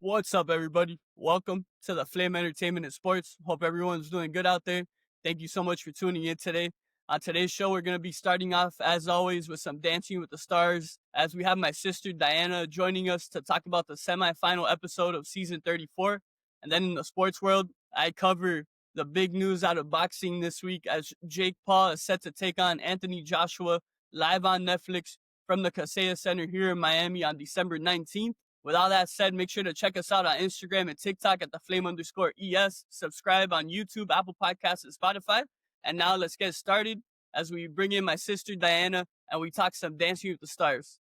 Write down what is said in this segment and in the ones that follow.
What's up, everybody? Welcome to the Flame Entertainment and Sports. Hope everyone's doing good out there. Thank you so much for tuning in today. On today's show, we're going to be starting off, as always, with some Dancing with the Stars, as we have my sister Diana joining us to talk about the semifinal episode of season 34. And then in the sports world, I cover the big news out of boxing this week, as Jake Paul is set to take on Anthony Joshua live on Netflix from the Kaseya Center here in Miami on December 19th. With all that said, make sure to check us out on Instagram and TikTok at @theflame_ES. Subscribe on YouTube, Apple Podcasts, and Spotify. And now let's get started as we bring in my sister Diana and we talk some Dancing with the Stars.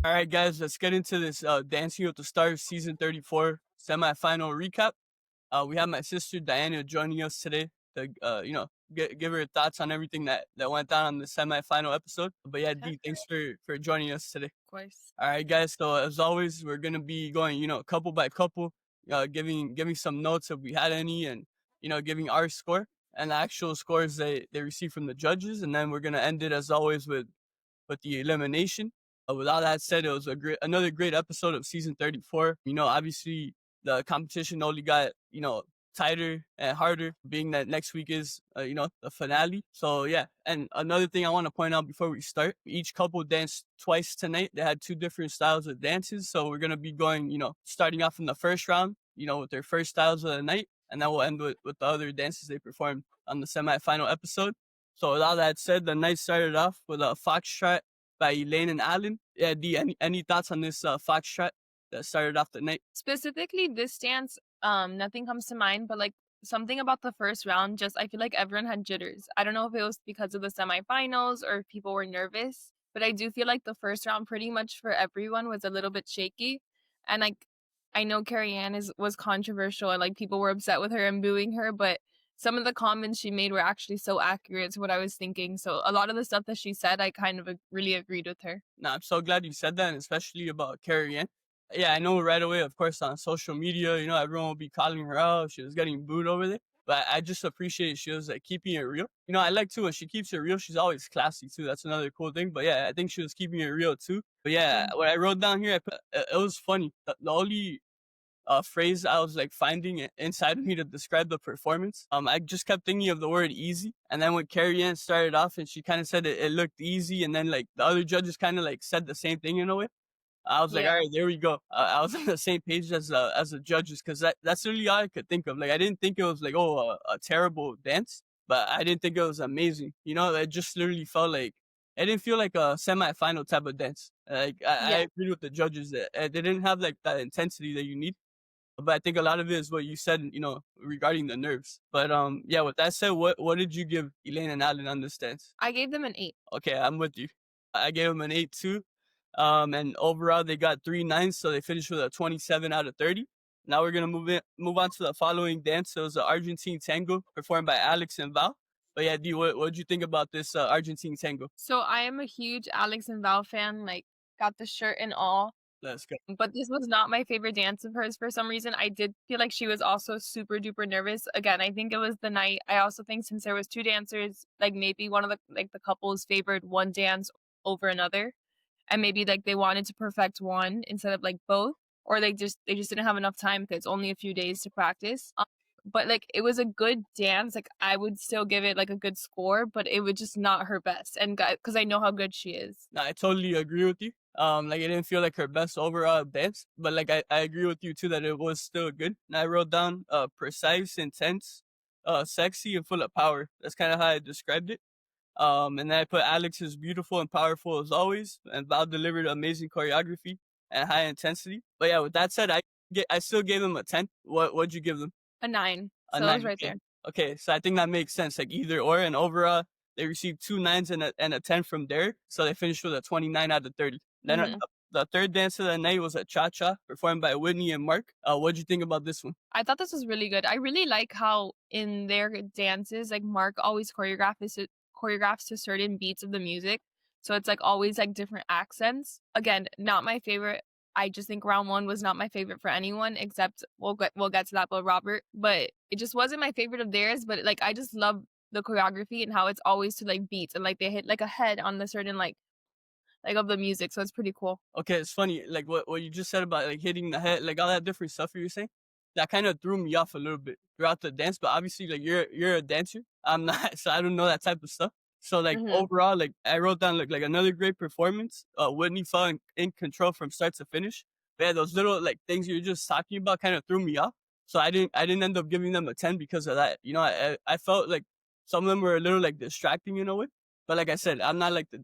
All right, guys, let's get into this Dancing with the Stars season 34 semifinal recap. We have my sister Diana joining us today to, give her thoughts on everything that went down on the semifinal episode. But yeah, D, thanks for joining us today. Of course. All right, guys. So as always, we're gonna be going, couple by couple, giving some notes if we had any, and giving our score and the actual scores they received from the judges, and then we're gonna end it as always with the elimination. With all that said, it was another great episode of season 34. Obviously the competition only got tighter and harder, being that next week is the finale. So yeah, and another thing I want to point out before we start, each couple danced twice tonight. They had two different styles of dances, so we're gonna be going starting off in the first round with their first styles of the night, and then we'll end with the other dances they performed on the semifinal episode. So with all that said, the night started off with a foxtrot by Elaine and Alan. Yeah, D, any thoughts on this foxtrot that started off the night? Specifically, this dance, nothing comes to mind, but like something about the first round, just I feel like everyone had jitters. I don't know if it was because of the semifinals or if people were nervous, but I do feel like the first round pretty much for everyone was a little bit shaky. And like I know Carrie Ann was controversial and like people were upset with her and booing her, but some of the comments she made were actually so accurate to what I was thinking. So a lot of the stuff that she said, I kind of really agreed with her. Nah, I'm so glad you said that, and especially about Carrie Ann. Yeah, I know right away, of course, on social media, everyone will be calling her out. She was getting booed over there. But I just appreciate she was like keeping it real. I like too when she keeps it real. She's always classy too. That's another cool thing. But yeah, I think she was keeping it real too. But yeah, what I wrote down here, it was funny. The only phrase I was like finding inside of me to describe the performance, I just kept thinking of the word easy. And then when Carrie Ann started off and she kind of said it looked easy, and then like the other judges kind of like said the same thing in a way. I was like, all right, there we go. I was on the same page as the judges, because that's really all I could think of. Like, I didn't think it was like, a terrible dance, but I didn't think it was amazing. It just literally felt like, it didn't feel like a semifinal type of dance. Like, I agree with the judges that they didn't have like that intensity that you need. But I think a lot of it is what you said, regarding the nerves. But yeah, with that said, what did you give Elaine and Alan on this dance? I gave them an 8. Okay, I'm with you. I gave them an 8 too. And overall they got 3 9s, so they finished with a 27 out of 30. Now we're gonna move on to the following dance. It was the Argentine tango performed by Alix and Val. But yeah, D, what did you think about this Argentine tango? So I am a huge Alix and Val fan, like got the shirt and all. Let's go. But this was not my favorite dance of hers for some reason. I did feel like she was also super duper nervous. Again, I think it was the night. I also think since there was 2 dancers, like maybe one of the couples favored one dance over another. And maybe like they wanted to perfect one instead of like both, or they just didn't have enough time because it's only a few days to practice. But like it was a good dance. Like I would still give it like a good score, but it was just not her best. And because I know how good she is. No, I totally agree with you. Like it didn't feel like her best overall dance, but like I agree with you too that it was still good. And I wrote down precise, intense, sexy, and full of power. That's kind of how I described it. And then I put Alix is beautiful and powerful as always, and Val delivered amazing choreography and high intensity. But yeah, with that said, I still gave them a 10. What'd you give them? A 9. A so 9. It was right there. Okay, so I think that makes sense. Like either or, and overall they received 2 9s and a 10 from Derek, so they finished with a 29 out of 30. Then the third dance of the night was a cha-cha performed by Whitney and Mark. What'd you think about this one? I thought this was really good. I really like how in their dances, like Mark always choreographs to certain beats of the music. So it's like always like different accents. Again, not my favorite. I just think round 1 was not my favorite for anyone except we'll get to that, but Robert. But it just wasn't my favorite of theirs. But like I just love the choreography and how it's always to like beats and like they hit like a head on the certain like like of the music. So it's pretty cool. Okay, it's funny, like what you just said about like hitting the head, like all that different stuff you were saying. That kind of threw me off a little bit throughout the dance, but obviously like you're a dancer. I'm not, so I don't know that type of stuff. So like Hmm. overall, like I wrote down like another great performance. Whitney felt in control from start to finish. But yeah, those little like things you're just talking about kind of threw me off. So I didn't end up giving them a 10 because of that. You know, I felt like some of them were a little like distracting in a way. But like I said, I'm not like the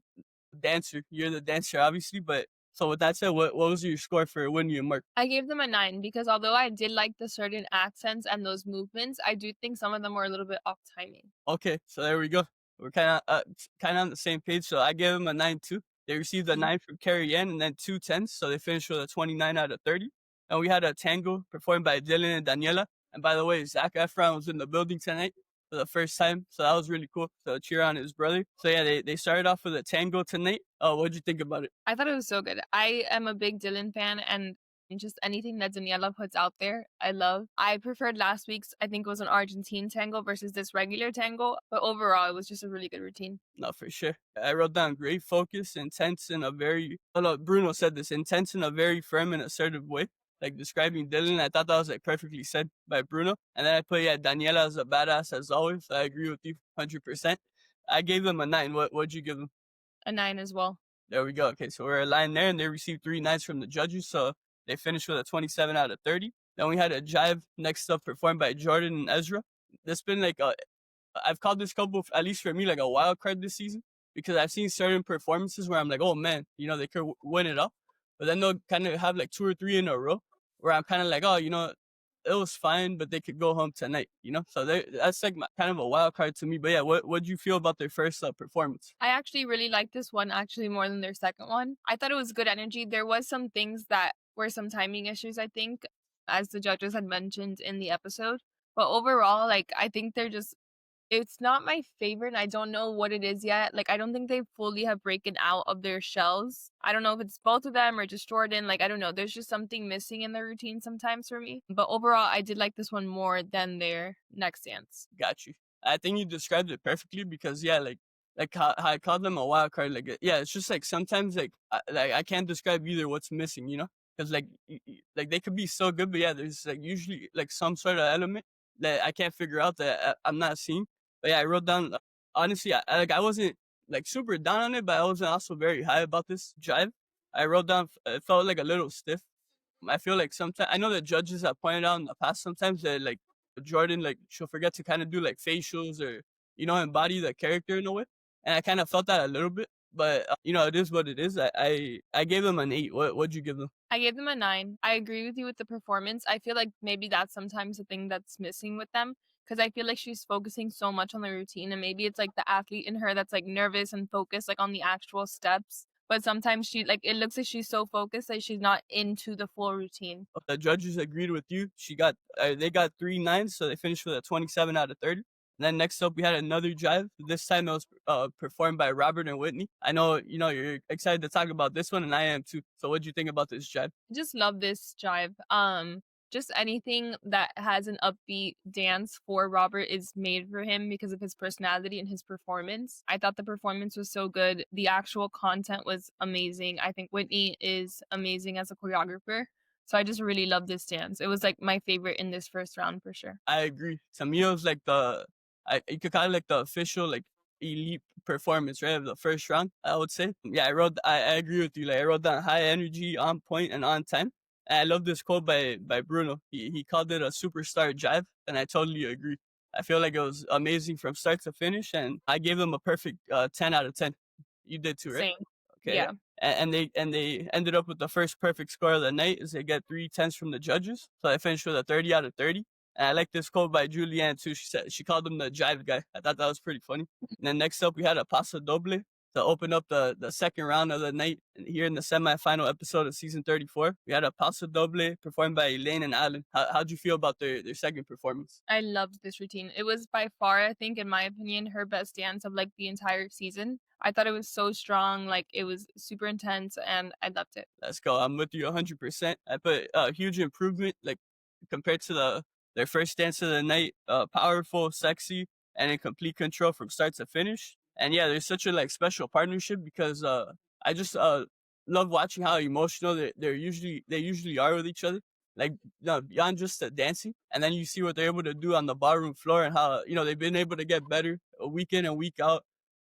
dancer. You're the dancer, obviously. But so with that said, what was your score for Whitney and Mark? I gave them a 9 because although I did like the certain accents and those movements, I do think some of them were a little bit off timing. Okay, so there we go. We're kind of on the same page. So I gave them a 9 too. They received a Mhm. 9 from Carrie Ann and then 2 10s. So they finished with a 29 out of 30. And we had a tango performed by Dylan and Daniela. And by the way, Zac Efron was in the building tonight for the first time. So that was really cool. So cheer on his brother. So yeah, they started off with a tango tonight. What'd you think about it? I thought it was so good. I am a big Dylan fan and just anything that Daniela puts out there, I love. I preferred last week's, I think it was an Argentine tango versus this regular tango, but overall it was just a really good routine. No, for sure. I wrote down great focus, intense in a very, oh no, Bruno said this, intense in a very firm and assertive way, like describing Dylan. I thought that was like perfectly said by Bruno. And then I put, yeah, Daniela as a badass as always. I agree with you 100%. I gave them a 9. What'd you give them? A 9 as well. There we go. Okay, so we're aligned there, and they received 3 9s from the judges, so they finished with a 27 out of 30. Then we had a jive next up performed by Jordan and Ezra. This been like a I've called this couple, at least for me, like a wild card this season because I've seen certain performances where I'm like, oh man, you know, they could win it all. But then they'll kind of have like 2 or 3 in a row where I'm kind of like, oh, you know, it was fine, but they could go home tonight, you know? So that's like kind of a wild card to me. But yeah, what'd you feel about their first performance? I actually really liked this one actually more than their second one. I thought it was good energy. There was some things that were some timing issues, I think, as the judges had mentioned in the episode. But overall, like I think they're just it's not my favorite, and I don't know what it is yet. Like, I don't think they fully have broken out of their shells. I don't know if it's both of them or just Jordan. Like, I don't know. There's just something missing in the routine sometimes for me. But overall, I did like this one more than their next dance. Got you. I think you described it perfectly because yeah, like how I called them a wild card. Like yeah, it's just like sometimes like I can't describe either what's missing, you know, because like like they could be so good, but yeah, there's like usually like some sort of element that I can't figure out that I'm not seeing. But yeah, I wrote down honestly, like I wasn't like super down on it, but I wasn't also very high about this jive. I wrote down it felt like a little stiff. I feel like sometimes I know the judges have pointed out in the past sometimes that like Jordan like she'll forget to kind of do like facials or you know embody the character in a way, and I kind of felt that a little bit. But you know it is what it is. I gave them an 8. What'd you give them? I gave them a 9. I agree with you with the performance. I feel like maybe that's sometimes the thing that's missing with them because I feel like she's focusing so much on the routine and maybe it's like the athlete in her that's like nervous and focused like on the actual steps. But sometimes she like it looks like she's so focused that she's not into the full routine. The judges agreed with you. They got 3 9s, so they finished with a 27 out of 30. And then next up, we had another jive. This time it was performed by Robert and Whitney. I know you know you're excited to talk about this one, and I am too. So, what do you think about this jive? Just love this jive. Just anything that has an upbeat dance for Robert is made for him because of his personality and his performance. I thought the performance was so good. The actual content was amazing. I think Whitney is amazing as a choreographer. So I just really love this dance. It was like my favorite in this first round for sure. I agree. To me, it was like you could call it like the official like elite performance, right? Of the first round, I would say. Yeah, I agree with you. Like I wrote down high energy, on point, and on time. And I love this quote by Bruno. He called it a superstar jive, and I totally agree. I feel like it was amazing from start to finish, and I gave them a perfect 10 out of 10. You did too, right? Same. Okay. Yeah. And they ended up with the first perfect score of the night as they get 3 10s from the judges. So I finished with a 30 out of 30. And I like this quote by Julianne too. She called him the jive guy. I thought that was pretty funny. And then next up we had a paso doble to open up the second round of the night. And here in the semifinal episode of season 34, we had a paso doble performed by Elaine and Alan. How'd you feel about their second performance? I loved this routine. It was by far, I think, in my opinion, her best dance of like the entire season. I thought it was so strong, like it was super intense, and I loved it. Let's go. I'm with you 100%. I put a huge improvement, like compared to their first dance of the night. Powerful, sexy, and in complete control from start to finish. And yeah, there's such a like special partnership because I just love watching how emotional they usually are with each other. Like, beyond just the dancing, and then you see what they're able to do on the barroom floor and how they've been able to get better week in and week out.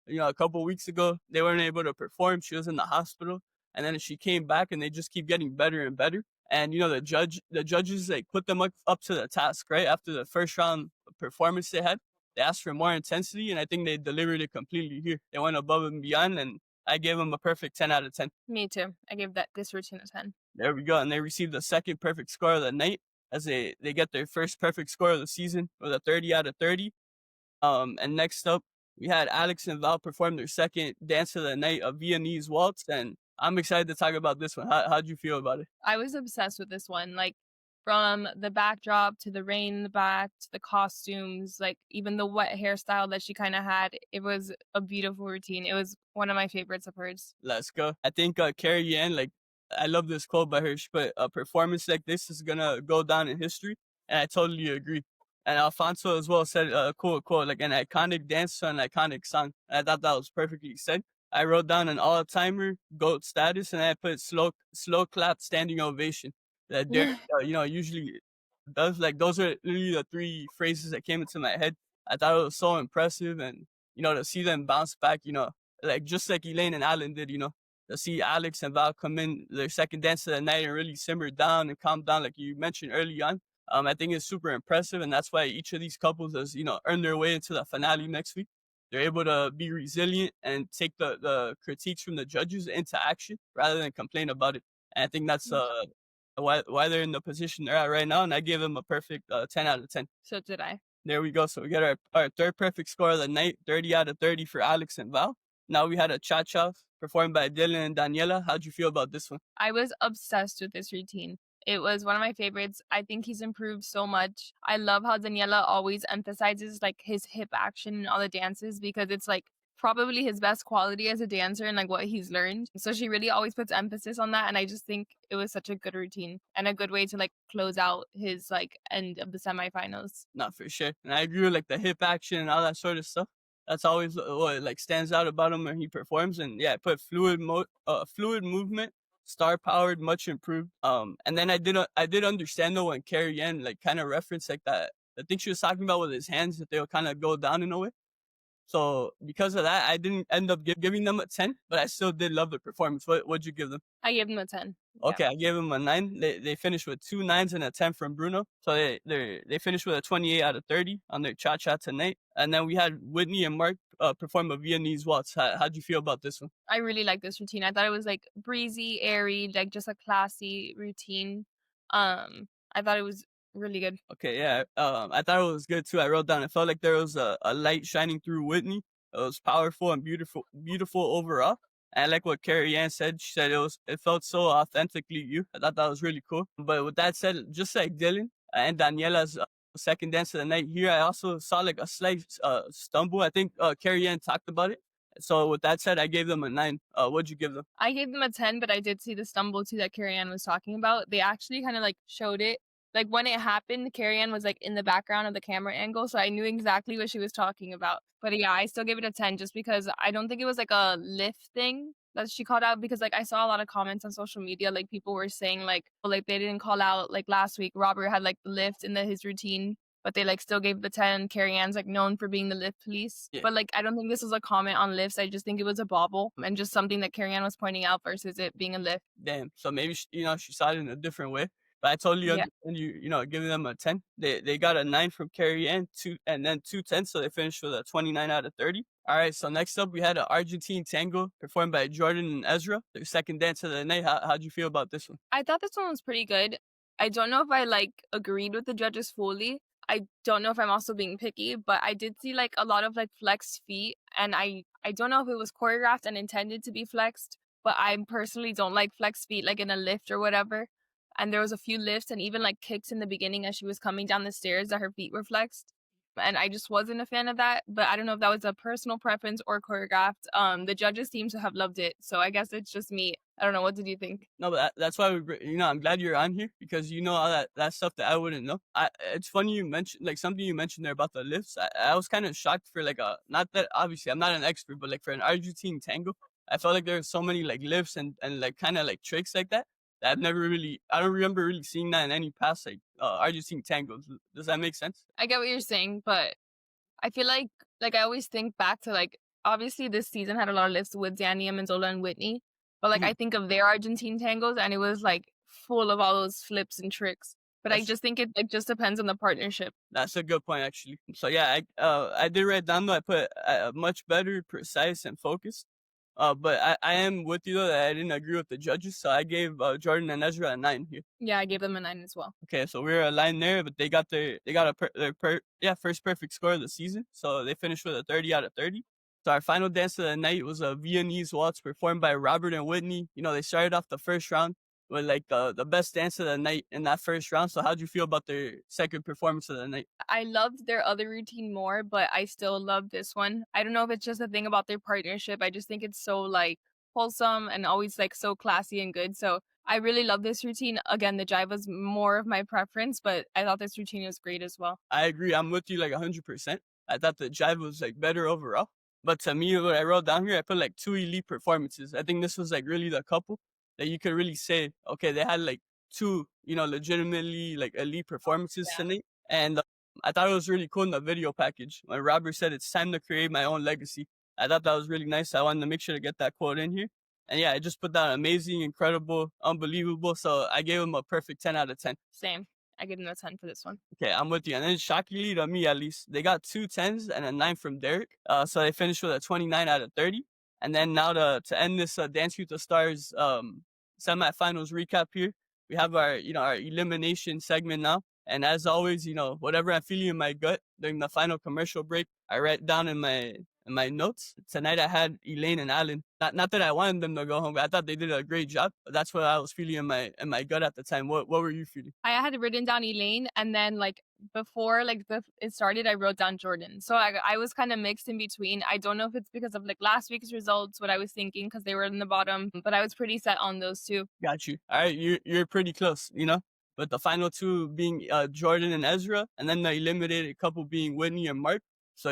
A couple of weeks ago they weren't able to perform. She was in the hospital, and then she came back, and they just keep getting better and better. And the judges like put them up to the task right after the first round performance they had. They asked for more intensity, and I think they delivered it completely here. They went above and beyond, and I gave them a perfect 10 out of 10. Me too. I gave that this routine a 10. There we go. And they received the second perfect score of the night as they get their first perfect score of the season with a 30 out of 30. And next up, we had Alix and Val perform their second dance of the night, a Viennese waltz. And I'm excited to talk about this one. How'd you feel about it? I was obsessed with this one. Like, from the backdrop to the rain in the back to the costumes, like even the wet hairstyle that she kind of had, it was a beautiful routine. It was one of my favorites of hers. Let's go. I think Carrie Ann, like, I love this quote by her. She put, a performance like this is gonna go down in history, and I totally agree. And Alfonso as well said a cool quote, like an iconic dance to an iconic song. And I thought that was perfectly said. I wrote down an all-timer GOAT status, and I put slow clap standing ovation. That Derek, usually does. Like, those are literally the three phrases that came into my head. I thought it was so impressive, and to see them bounce back, like just like Elaine and Alan did, to see Alix and Val come in their second dance of the night and really simmer down and calm down, like you mentioned early on. I think it's super impressive, and that's why each of these couples has, earned their way into the finale next week. They're able to be resilient and take the critiques from the judges into action rather than complain about it. And I think that's why they're in the position they're at right now. And I gave them a perfect 10 out of 10. So did I. There we go. So we get our third perfect score of the night, 30 out of 30 for Alix and Val. Now we had a cha-cha performed by Dylan and Daniela. How'd you feel about this one? I was obsessed with this routine. It was one of my favorites. I think he's improved so much. I love how Daniela always emphasizes like his hip action in all the dances because it's like probably his best quality as a dancer and like what he's learned. So she really always puts emphasis on that. And I just think it was such a good routine and a good way to like close out his like end of the semifinals. Not for sure. And I agree with like the hip action and all that sort of stuff. That's always what like stands out about him when he performs. And yeah, put fluid movement, star powered, much improved. And then I did understand though when Carrie Ann like kind of referenced like that. I think she was talking about with his hands that they'll kind of go down in a way. So because of that, I didn't end up giving them a 10, but I still did love the performance. What'd you give them? I gave them a 10. Okay, yeah. I gave them a 9. They finished with 2 9s and a 10 from Bruno. So they finished with a 28 out of 30 on their cha-cha tonight. And then we had Whitney and Mark perform a Viennese waltz. How'd you feel about this one? I really like this routine. I thought it was like breezy, airy, like just a classy routine. I thought it was really good. Okay, yeah. I thought it was good too. I wrote down, it felt like there was a light shining through Whitney. It was powerful and beautiful overall. And I like what Carrie Ann said. She said it felt so authentically you. I thought that was really cool. But with that said, just like Dylan and Daniela's second dance of the night here, I also saw like a slight stumble. I think Carrie Ann talked about it. So with that said, I gave them a 9. What'd you give them? I gave them a 10, but I did see the stumble too that Carrie Ann was talking about. They actually kind of like showed it. Like when it happened, Carrie Ann was like in the background of the camera angle, so I knew exactly what she was talking about. But yeah, I still gave it a 10 just because I don't think it was like a lift thing that she called out because like I saw a lot of comments on social media, like people were saying like they didn't call out like last week. Robert had like the lift in his routine, but they like still gave the 10. Carrie Ann's like known for being the lift police. Yeah. But like I don't think this was a comment on lifts. I just think it was a bobble and just something that Carrie Ann was pointing out versus it being a lift. Damn. So maybe she saw it in a different way. But I totally understand you giving them a 10. They got a 9 from Carrie Ann, 2 and then 2 10s, so they finished with a 29 out of 30. All right, so next up we had an Argentine tango performed by Jordan and Ezra, their second dance of the night. How'd you feel about this one? I thought this one was pretty good. I don't know if I like agreed with the judges fully. I don't know if I'm also being picky, but I did see like a lot of like flexed feet, and I don't know if it was choreographed and intended to be flexed, but I personally don't like flexed feet like in a lift or whatever. And there was a few lifts and even like kicks in the beginning as she was coming down the stairs that her feet were flexed. And I just wasn't a fan of that. But I don't know if that was a personal preference or choreographed. The judges seem to have loved it. So I guess it's just me. I don't know. What did you think? No, but that's why I'm glad you're on here because you know all that stuff that I wouldn't know. It's funny you mentioned like something you mentioned there about the lifts. I was kind of shocked for like not that obviously I'm not an expert, but like for an Argentine tango, I felt like there were so many like lifts and like kind of like tricks like that that I don't remember really seeing that in any past like Argentine tangos. Does that make sense? I get what you're saying, but I feel like I always think back to like obviously this season had a lot of lifts with Danny Amendola and Whitney, but like I Mhm. think of their Argentine tangos and it was like full of all those flips and tricks. But I That's just think it like just depends on the partnership. That's a good point, actually. So yeah, I did write down though. I put much better, precise, and focused. But I am with you though that I didn't agree with the judges, so I gave Jordan and Ezra a 9 here. Yeah, I gave them a 9 as well. Okay, so we're aligned there, but they got their first perfect score of the season, so they finished with a 30 out of 30. So our final dance of the night was a Viennese waltz performed by Robert and Whitney. You know, they started off the first round with like the best dance of the night in that first round. So how'd you feel about their second performance of the night? I loved their other routine more, but I still love this one. I don't know if it's just a thing about their partnership. I just think it's so like wholesome and always like so classy and good. So I really love this routine. Again, the jive was more of my preference, but I thought this routine was great as well. I agree. I'm with you like 100%. I thought the jive was like better overall. But to me, what I wrote down here, I put like two elite performances. I think this was like really the couple that you could really say, okay, they had like two, you know, legitimately like elite performances Yeah. tonight. And I thought it was really cool in the video package when Robert said, "It's time to create my own legacy." I thought that was really nice. I wanted to make sure to get that quote in here. And yeah, I just put that amazing, incredible, unbelievable. So I gave him a perfect 10 out of 10. Same. I give them a 10 for this one. Okay, I'm with you. And then shockingly to me, at least, they got two tens and a 9 from Derek. So they finished with a 29 out of 30. And then now to end this Dance with the Stars semifinals recap here, we have our elimination segment now. And as always, whatever I'm feeling in my gut during the final commercial break, I write down in my notes. Tonight I had Elaine and Alan. Not that I wanted them to go home, but I thought they did a great job. But that's what I was feeling in my gut at the time. What were you feeling? I had written down Elaine, and then like before it started, I wrote down Jordan. So I was kind of mixed in between. I don't know if it's because of like last week's results, what I was thinking, because they were in the bottom, but I was pretty set on those two. Got you. All right, you're pretty close, But the final two being Jordan and Ezra, and then the eliminated couple being Whitney and Mark. So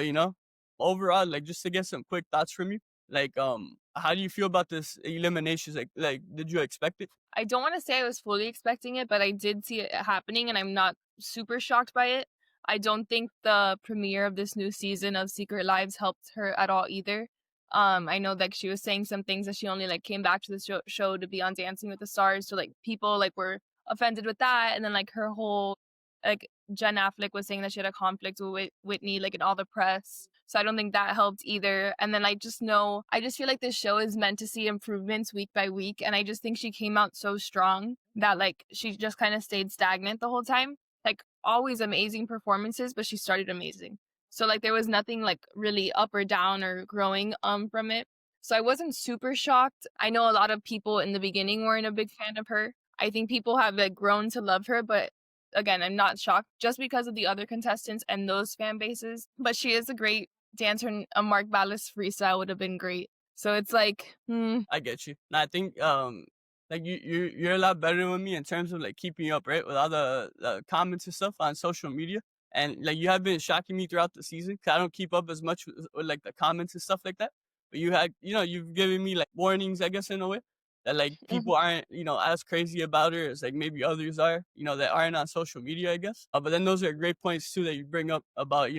overall, like just to get some quick thoughts from you, like how do you feel about this eliminations? Like did you expect it? I don't want to say I was fully expecting it, but I did see it happening, and I'm not super shocked by it. I don't think the premiere of this new season of Secret Lives helped her at all either. I know like she was saying some things that she only like came back to the show to be on Dancing with the Stars, so like people like were offended with that, and then like her whole like Jen Affleck was saying that she had a conflict with Whitney like in all the press. So I don't think that helped either. And then I just feel like this show is meant to see improvements week by week. And I just think she came out so strong that like she just kind of stayed stagnant the whole time. Like always amazing performances, but she started amazing. So like there was nothing like really up or down or growing from it. So I wasn't super shocked. I know a lot of people in the beginning weren't a big fan of her. I think people have like grown to love her, but again, I'm not shocked just because of the other contestants and those fan bases. But she is a great dancer, and a Mark Ballas freestyle would have been great. So it's like, I get you. And I think like you're a lot better than me in terms of like keeping up, right, with all the comments and stuff on social media. And like you have been shocking me throughout the season 'cause I don't keep up as much with like the comments and stuff like that. But you've given me like warnings, I guess, in a way that like mhm, people aren't as crazy about her as like maybe others are, that aren't on social media, I guess. But then those are great points too that you bring up about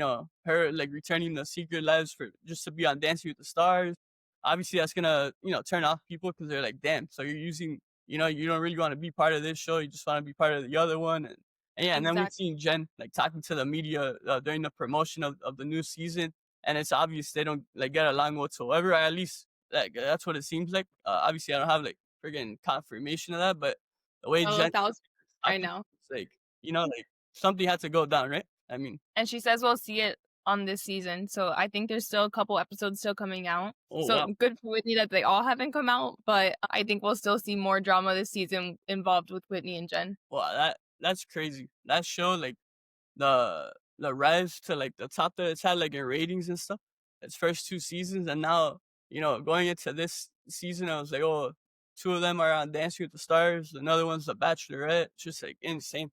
her like returning the Secret Lives for just to be on Dancing with the Stars. Obviously that's gonna turn off people because they're like, damn, so you're using, you don't really want to be part of this show, you just want to be part of the other one. And yeah, and then we've exactly. seen Jen like talking to the media during the promotion of the new season, and it's obvious they don't like get along whatsoever. Or at least like that's what it seems like. Obviously, I don't have like friggin' confirmation of that, but the way Oh, a Jen thousand. I talking, know. it's like like something had to go down, right? I mean, And she says we'll see it on this season. So I think there's still a couple episodes still coming out. oh So wow. good for Whitney that they all haven't come out, but I think we'll still see more drama this season involved with Whitney and Jen. Well, that's crazy. That show, like the rise to like the top that it's had like in ratings and stuff. Its first two seasons, and now going into this season, I was like, oh, two of them are on Dancing with the Stars. Another one's The Bachelorette. It's just like insane.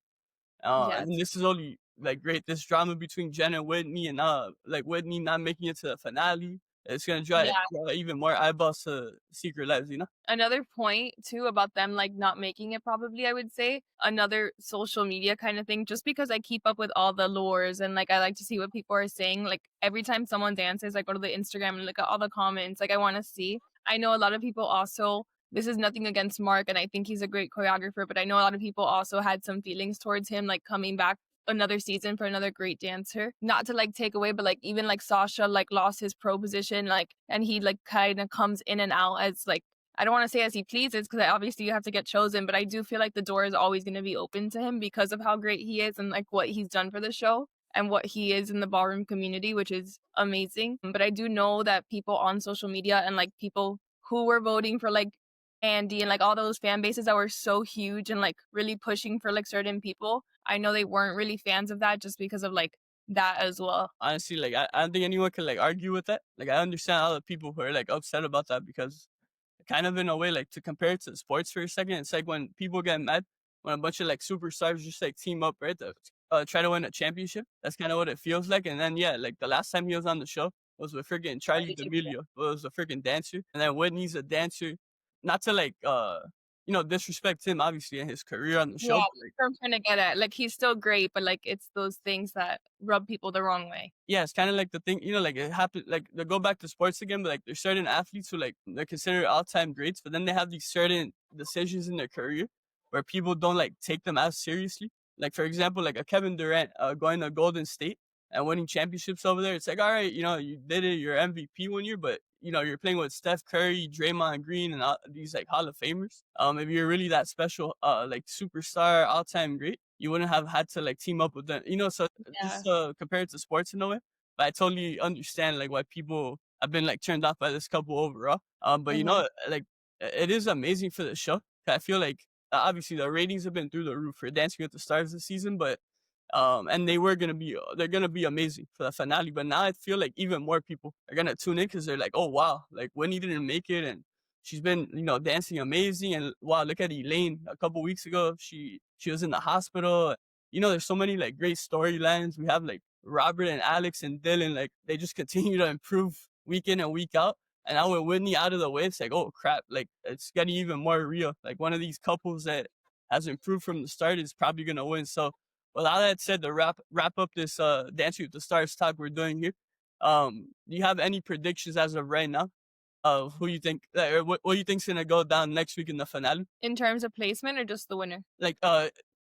And Yes. this is only like great. This drama between Jen and Whitney, and like Whitney not making it to the finale. it's gonna Yeah. draw even more eyeballs to Secret Lives, you know? Another point too about them like not making it probably I would say another social media kind of thing just because I keep up with all the lures and like I like to see what people are saying like every time someone dances I go to the Instagram and look at all the comments like I want to see. I know a lot of people also this is nothing against Mark and I think he's a great choreographer but I know a lot of people also had some feelings towards him like coming back another season for another great dancer. Not to like take away, but like even like Sasha like lost his pro position, like and he like kind of comes in and out as like I don't want to say as he pleases because obviously you have to get chosen, but I do feel like the door is always going to be open to him because of how great he is and like what he's done for the show and what he is in the ballroom community, which is amazing. But I do know that people on social media and like people who were voting for like Andy and like all those fan bases that were so huge and like really pushing for like certain people, I know they weren't really fans of that just because of like that as well. Honestly, like, I don't think anyone can, like, argue with that. Like, I understand all the people who are, like, upset about that because kind of in a way, like to compare it to sports for a second, it's like when people get mad when a bunch of like superstars just like team up, right? To try to win a championship. That's kind of what it feels like. And then yeah, like the last time he was on the show was with freaking Charlie D'Amelio, who was a freaking dancer, and then Whitney's a dancer. Not to like disrespect him obviously in his career on the Yeah, show, but that's what I'm trying to get at. Like he's still great, but like it's those things that rub people the wrong way. yeah, it's kind of like the thing, like it happened, like they go back to sports again, but like there's certain athletes who like they're considered all time greats, but then they have these certain decisions in their career where people don't like take them as seriously. Like for example, like a Kevin Durant going to Golden State and winning championships over there. It's like, all right, you did it, you're MVP 1 year, but you're playing with Steph Curry, Draymond Green, and all these like Hall of Famers. If you're really that special, like superstar, all time great, you wouldn't have had to like team up with them. So Yeah. just compared to sports in a way. But I totally understand like why people have been like turned off by this couple overall. But Mhm. like it is amazing for the show. I feel like obviously the ratings have been through the roof for Dancing with the Stars this season, but and they're gonna be amazing for the finale. But now I feel like even more people are gonna tune in because they're like, oh wow, like Winnie didn't make it, and she's been dancing amazing. And wow, look at Elaine a couple weeks ago, she was in the hospital. There's so many like great storylines. We have like Robert and Alix and Dylan, like they just continue to improve week in and week out. And now with Whitney out of the way, it's like, oh crap, like it's getting even more real. Like one of these couples that has improved from the start is probably gonna win. So with all that said, to wrap up this Dancing with the Stars talk we're doing here, do you have any predictions as of right now of who you think or what you think's gonna go down next week in the finale? In terms of placement or just the winner? Like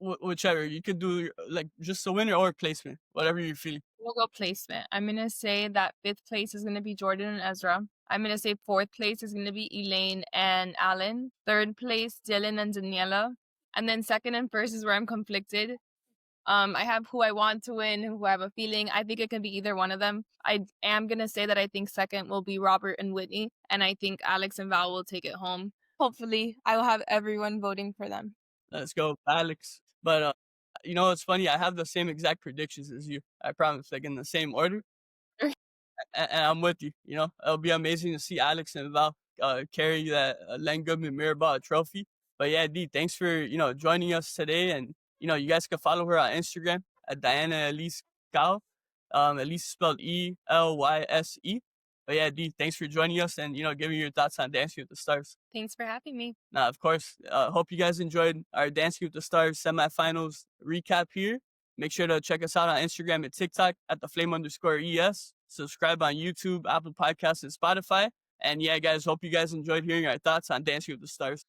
whichever you could do, like just a winner or placement, whatever you're feeling. We'll go placement. I'm gonna say that fifth place is gonna be Jordan and Ezra. I'm gonna say fourth place is gonna be Elaine and Alan. Third place, Dylan and Daniela. And then second and first is where I'm conflicted. I have who I want to win, who I have a feeling. I think it can be either one of them. I am going to say that I think second will be Robert and Whitney, and I think Alix and Val will take it home. Hopefully, I will have everyone voting for them. Let's go, Alex. But it's funny. I have the same exact predictions as you. I promise, like in the same order. And I'm with you. It'll be amazing to see Alex and Val carry that Len Goodman Mirabal trophy. But yeah, D, thanks for joining us today, and you guys can follow her on Instagram at Diana Elise Gal. Elise spelled Elyse. But yeah, D, thanks for joining us and giving your thoughts on Dancing with the Stars. Thanks for having me. Now, of course, hope you guys enjoyed our Dancing with the Stars semifinals recap here. Make sure to check us out on Instagram and TikTok at @theflame_ES. Subscribe on YouTube, Apple Podcasts, and Spotify. And yeah, guys, hope you guys enjoyed hearing our thoughts on Dancing with the Stars.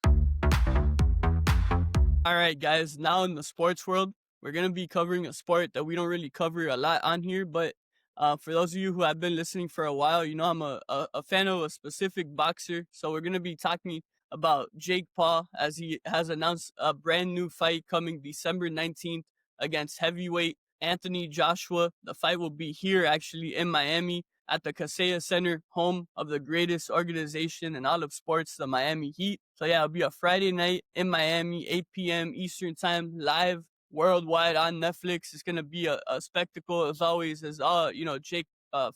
All right, guys, now in the sports world, we're going to be covering a sport that we don't really cover a lot on here. But for those of you who have been listening for a while, I'm a fan of a specific boxer. So we're going to be talking about Jake Paul as he has announced a brand new fight coming December 19th against heavyweight Anthony Joshua. The fight will be here actually in Miami at the Kaseya Center, home of the greatest organization in all of sports, the Miami Heat. So yeah, it'll be a Friday night in Miami, 8 p.m. Eastern time, live worldwide on Netflix. It's going to be a spectacle as always, as all, Jake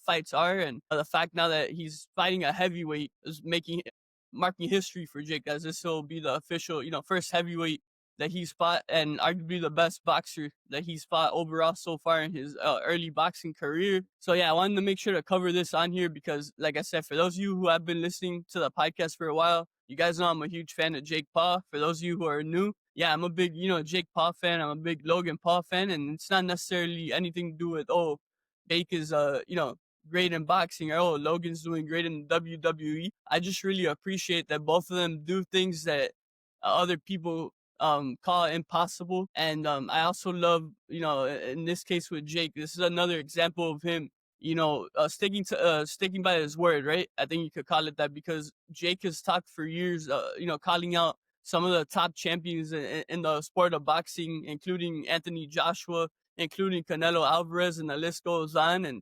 fights are. And the fact now that he's fighting a heavyweight is marking history for Jake, as this will be the official, first heavyweight that he's fought and arguably the best boxer that he's fought overall so far in his early boxing career. So yeah, I wanted to make sure to cover this on here because, like I said, for those of you who have been listening to the podcast for a while, you guys know I'm a huge fan of Jake Paul. For those of you who are new, yeah, I'm a big, Jake Paul fan. I'm a big Logan Paul fan, and it's not necessarily anything to do with, oh, Jake is great in boxing, or oh, Logan's doing great in WWE. I just really appreciate that both of them do things that other people call impossible. And I also love, in this case with Jake, this is another example of him, sticking by his word, right? I think you could call it that, because Jake has talked for years, calling out some of the top champions in the sport of boxing, including Anthony Joshua, including Canelo Alvarez, and the list goes on. And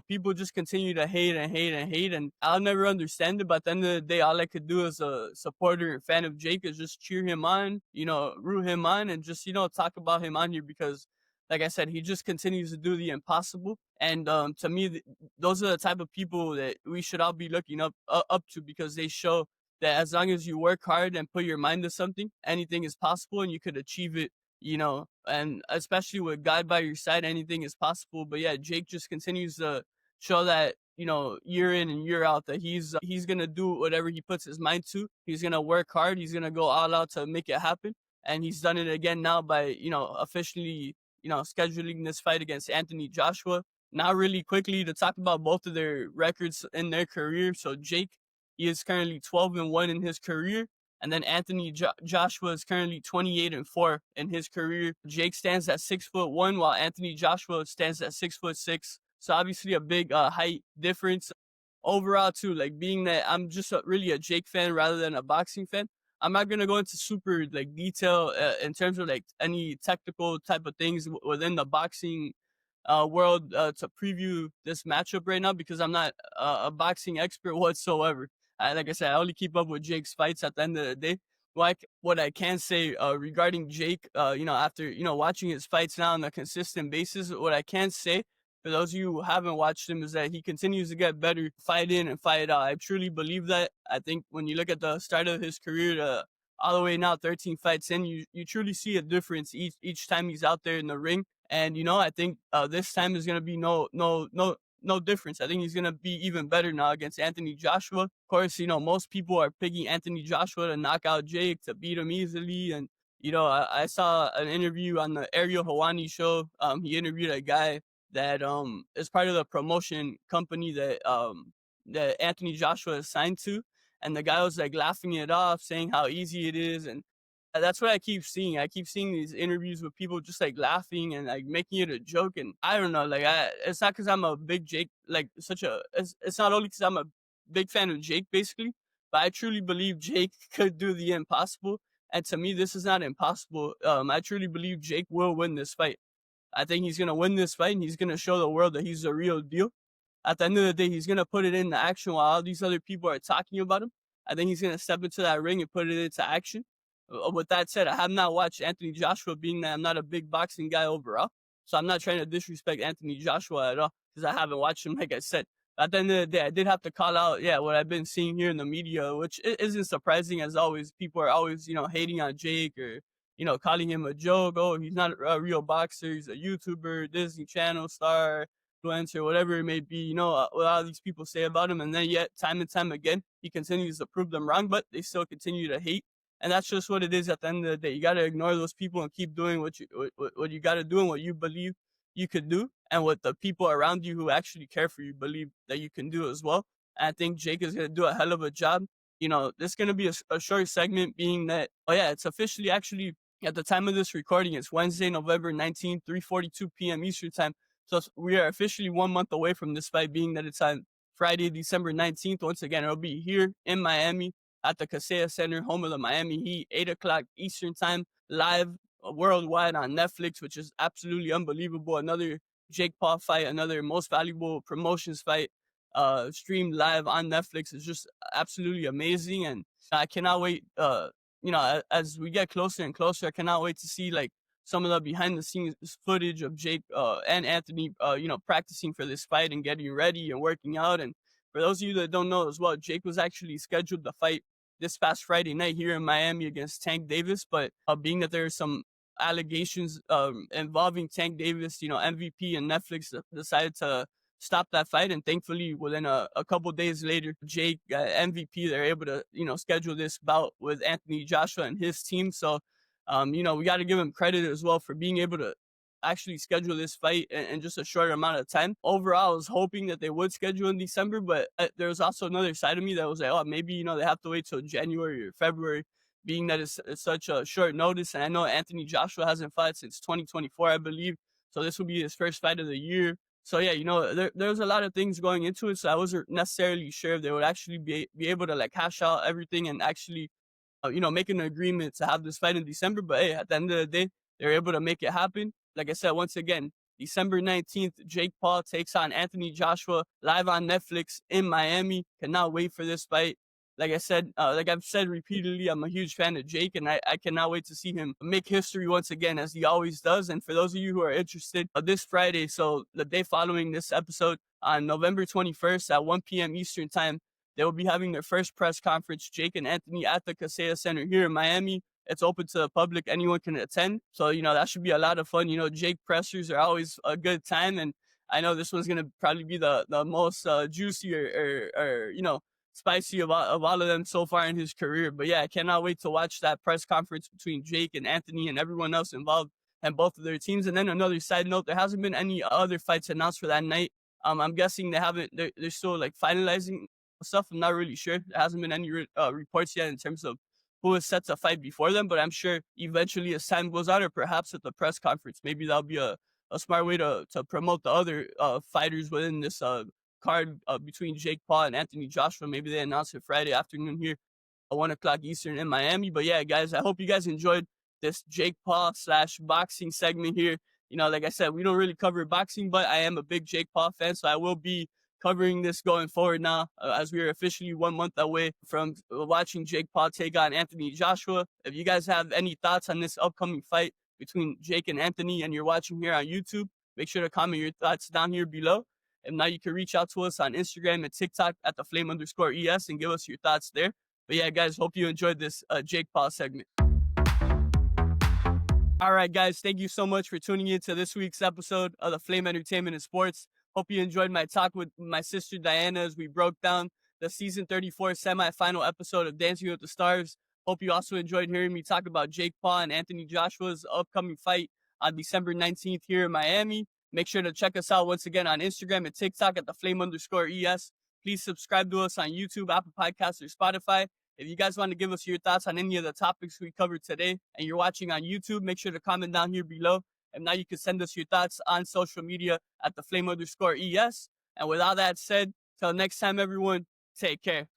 people just continue to hate and hate and hate, and I'll never understand it. But at the end of the day, all I could do as a supporter and fan of Jake is just cheer him on, root him on, and just, talk about him on here because, like I said, he just continues to do the impossible. And to me, those are the type of people that we should all be looking up to, because they show that as long as you work hard and put your mind to something, anything is possible and you could achieve it, and especially with God by your side, anything is possible. But yeah, Jake just continues to show that, year in and year out, that he's gonna do whatever he puts his mind to. He's gonna work hard. He's gonna go all out to make it happen. And he's done it again now by, officially, scheduling this fight against Anthony Joshua. Now, really quickly to talk about both of their records in their career. So Jake, he is currently 12-1 in his career. And then Anthony Joshua is currently 28-4 in his career. Jake stands at 6'1", while Anthony Joshua stands at 6'6". So obviously a big height difference. Overall, too, like, being that I'm just really a Jake fan rather than a boxing fan, I'm not gonna go into super like detail in terms of like any technical type of things within the boxing world to preview this matchup right now, because I'm not a boxing expert whatsoever. Like I said, I only keep up with Jake's fights at the end of the day. Like, what I can say regarding Jake, after watching his fights now on a consistent basis, what I can say for those of you who haven't watched him is that he continues to get better, fight in and fight out. I truly believe that. I think when you look at the start of his career all the way now, 13 fights in, you truly see a difference each time he's out there in the ring. And I think this time is gonna be no difference. I think he's gonna be even better now against Anthony Joshua. Of course, most people are picking Anthony Joshua to knock out Jake, to beat him easily. And I saw an interview on the Ariel Helwani show. He interviewed a guy that is part of the promotion company that Anthony Joshua is signed to, and the guy was like laughing it off, saying how easy it is. And that's what I keep seeing. I keep seeing these interviews with people just like laughing and like making it a joke. And I don't know, like, it's not because I'm a big Jake, like it's not only because I'm a big fan of Jake, basically, but I truly believe Jake could do the impossible. And to me, this is not impossible. I truly believe Jake will win this fight. I think he's gonna win this fight, and he's gonna show the world that he's the real deal. At the end of the day, he's gonna put it into action while all these other people are talking about him. I think he's gonna step into that ring and put it into action. With that said, I have not watched Anthony Joshua, being that I'm not a big boxing guy overall. So I'm not trying to disrespect Anthony Joshua at all, because I haven't watched him, like I said. At the end of the day, I did have to call out, what I've been seeing here in the media, which isn't surprising. As always, people are always, hating on Jake, or, calling him a joke. Oh, he's not a real boxer. He's a YouTuber, Disney Channel star, influencer, whatever it may be. What all these people say about him. And then yet, time and time again, he continues to prove them wrong, but they still continue to hate. And that's just what it is at the end of the day. You got to ignore those people and keep doing what you got to do, and what you believe you could do, and what the people around you who actually care for you believe that you can do as well. And I think Jake is going to do a hell of a job. This is going to be a short segment, being that, it's officially, actually, at the time of this recording, it's Wednesday, November 19th, 3:42 p.m. Eastern time. So we are officially 1 month away from this fight, being that it's on Friday, December 19th. Once again, it'll be here in Miami at the Kaseya Center, home of the Miami Heat, 8 o'clock Eastern time, live worldwide on Netflix, which is absolutely unbelievable. Another Jake Paul fight, another most valuable promotions fight, streamed live on Netflix, is just absolutely amazing. And I cannot wait, as we get closer and closer, I cannot wait to see like some of the behind the scenes footage of Jake and Anthony, practicing for this fight and getting ready and working out. And for those of you that don't know as well, Jake was actually scheduled to fight this past Friday night here in Miami against Tank Davis. But being that there's some allegations involving Tank Davis, MVP and Netflix decided to stop that fight. And thankfully, within a couple days later, Jake, MVP, they're able to, schedule this bout with Anthony Joshua and his team. So, we got to give him credit as well for being able to actually schedule this fight in just a short amount of time. Overall, I was hoping that they would schedule in December, but there was also another side of me that was like, oh, maybe, they have to wait till January or February, being that it's such a short notice. And I know Anthony Joshua hasn't fought since 2024, I believe. So this will be his first fight of the year. So yeah, there's a lot of things going into it. So I wasn't necessarily sure if they would actually be able to like hash out everything and actually make an agreement to have this fight in December. But hey, at the end of the day, they're able to make it happen. Like I said, once again, December 19th, Jake Paul takes on Anthony Joshua live on Netflix in Miami. Cannot wait for this fight. Like I said, like I've said repeatedly, I'm a huge fan of Jake, and I cannot wait to see him make history once again, as he always does. And for those of you who are interested, this Friday, so the day following this episode, on November 21st at 1 p.m. Eastern time, they will be having their first press conference, Jake and Anthony, at the Kaseya Center here in Miami. It's open to the public. Anyone can attend. So, that should be a lot of fun. Jake pressers are always a good time. And I know this one's going to probably be the most juicy or spicy of all of them so far in his career. But yeah, I cannot wait to watch that press conference between Jake and Anthony and everyone else involved and both of their teams. And then another side note, there hasn't been any other fights announced for that night. I'm guessing they're still like finalizing stuff. I'm not really sure. There hasn't been any reports yet in terms of who is set to fight before them, but I'm sure eventually as time goes on, or perhaps at the press conference, maybe that'll be a smart way to promote the other fighters within this card between Jake Paul and Anthony Joshua. Maybe they announce it Friday afternoon here at 1 o'clock Eastern in Miami. But yeah, guys, I hope you guys enjoyed this Jake Paul / boxing segment here. Like I said, we don't really cover boxing, but I am a big Jake Paul fan, so I will be covering this going forward now, as we are officially 1 month away from watching Jake Paul take on Anthony Joshua. If you guys have any thoughts on this upcoming fight between Jake and Anthony and you're watching here on YouTube, make sure to comment your thoughts down here below. And now you can reach out to us on Instagram and TikTok at @theflame_ES and give us your thoughts there. But yeah, guys, hope you enjoyed this Jake Paul segment. All right, guys, thank you so much for tuning in to this week's episode of the Flame Entertainment and Sports. Hope you enjoyed my talk with my sister Diana as we broke down the season 34 semifinal episode of Dancing with the Stars. Hope you also enjoyed hearing me talk about Jake Paul and Anthony Joshua's upcoming fight on December 19th here in Miami. Make sure to check us out once again on Instagram and TikTok at @theflame_ES. Please subscribe to us on YouTube, Apple Podcasts, or Spotify. If you guys want to give us your thoughts on any of the topics we covered today and you're watching on YouTube, make sure to comment down here below. And now you can send us your thoughts on social media at @theflame_ES. And with all that said, till next time, everyone, take care.